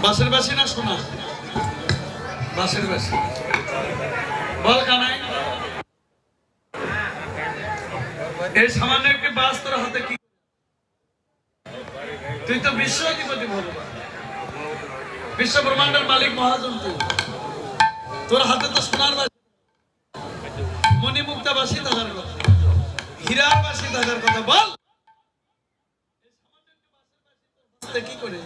বাঁশের বাঁশি না শোনা? বাঁশের বাঁশি বল কানাই। এই সামান্য একটি বাঁশ তোর হাতে কি? তুই তো বিশ্ব অধিপতি ভগবান, বিশ্ব ব্রহ্মাণ্ডের মালিক মহাজন। তোর হাতে তো সোনার বাঁশি, মণিমুক্তা বাঁশি থাকার কথা, হীরার বাঁশি থাকার কথা। বল কি করে?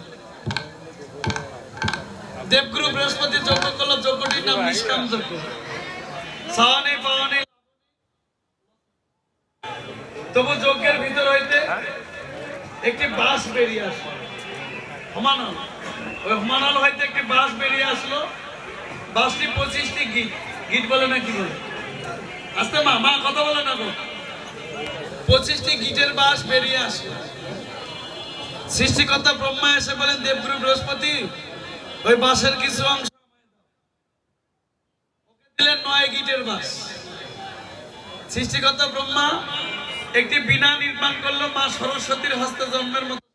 দেবগুরু বৃহস্পতি যজ্ঞ করলো, যজ্ঞটির নাম নিষ্কাম যজ্ঞ। সাওয়ানে পাওয়ানে তবু যজ্ঞের ভিতর হইতে একটি বাঁশ বেরিয়ে আসলো, হোমানল। ওই হোমানল হইতে একটি বাঁশ বেরিয়ে আসলো। বাঁশটি 25টি গিট, গিট বলে না কি বলে? আস্তে মা মা কথা বলে না গো। 25টি গিটের বাঁশ বেরিয়ে আসলো। সৃষ্টিকর্তা ব্রহ্মা এসে বলেন, দেবগুরু বৃহস্পতি ওই বাঁশের কিছু অংশ দিলেন 9 গিটের বাঁশ। সৃষ্টিকর্তা ব্রহ্মা একটি বীণা নির্মাণ করলো মা সরস্বতীর হস্তে জন্মের মতো।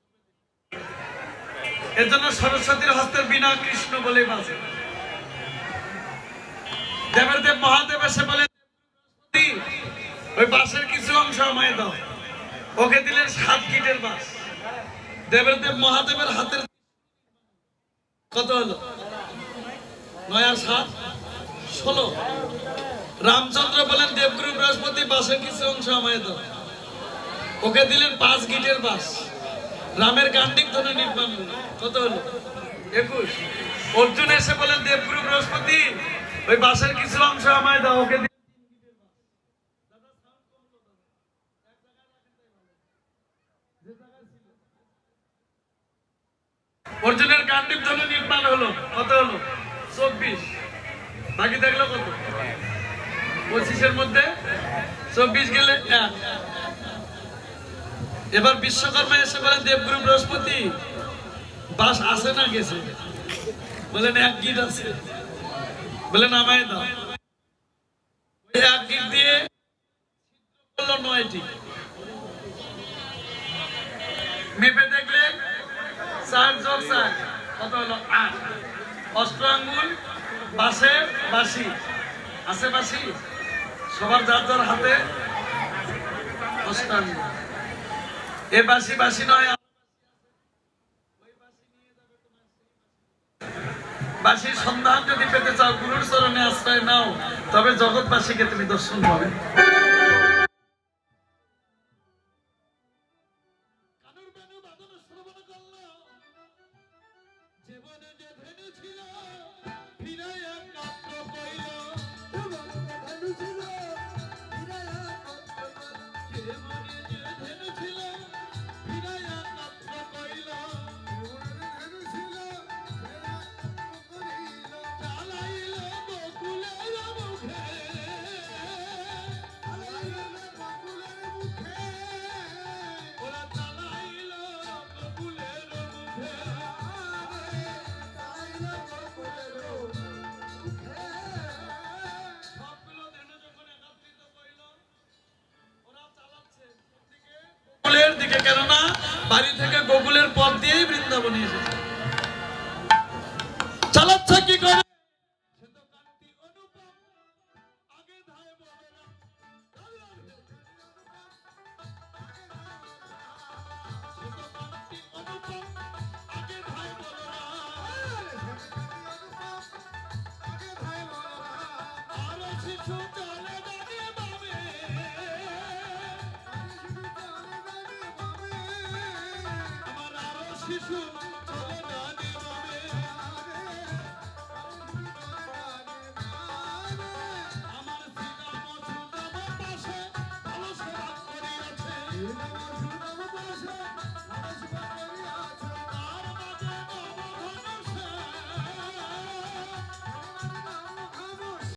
এর জন্য সরস্বতীর হস্তের বীণা কৃষ্ণ বলে বাজে। দেবের দেব মহাদেব এসে বলে, ওই বাঁশের কিছু অংশ আমায় দাও। ওকে দিলেন 7 গিটের বাঁশ। দেবের দেব মহাদেবের হাতের কত হলো? 9 আর 7 16। রামচন্দ্র বলেন, দেবগুরু বৃহস্পতি বাঁশের কিছু অংশ আমায় দাও। ওকে দিলেন 5 গিটের বাঁশ। রামের গান্ডিক ধনুক নির্মাণ হলো। কত হলো? 21। অর্জুন এসে বলেন, দেবগুরু বৃহস্পতি ওই বাঁশের কিছু অংশ আমায় দাও। ওকে অর্জুনের গান্ডিক ধনুক নির্মাণ হলো। কত হলো? 24। বাকি থাকলো কত? 25-এর মধ্যে 24 গেলে 1। এবার বিশ্বকর্মা এসে বলেন, দেবগুরু বৃহস্পতি বাঁশ আছে না গেছে? বলেন 1 গিট আছে। বলেন আমায় দাও। ওই 1 গিট দিয়ে করলো 9টি। মেপে দেখলেন 4 যোগ 4 কত হলো? 8। অষ্টআঙ্গুল বাঁশের বাঁশি আছে। বাঁশি সবার যার যার হাতে অষ্টআঙ্গুল। এ বাঁশি বাঁশি নয়, বাঁশির সন্ধান যদি পেতে চাও, গুরুর চরণে আশ্রয় নাও, তবে জগৎবাসীকে তুমি দর্শন পাবে। দিকে, কেননা বাড়ি থেকে গোকুলের পথ দিয়েই বৃন্দাবনে এসেছে। চালাচ্ছে কি করে? শিশু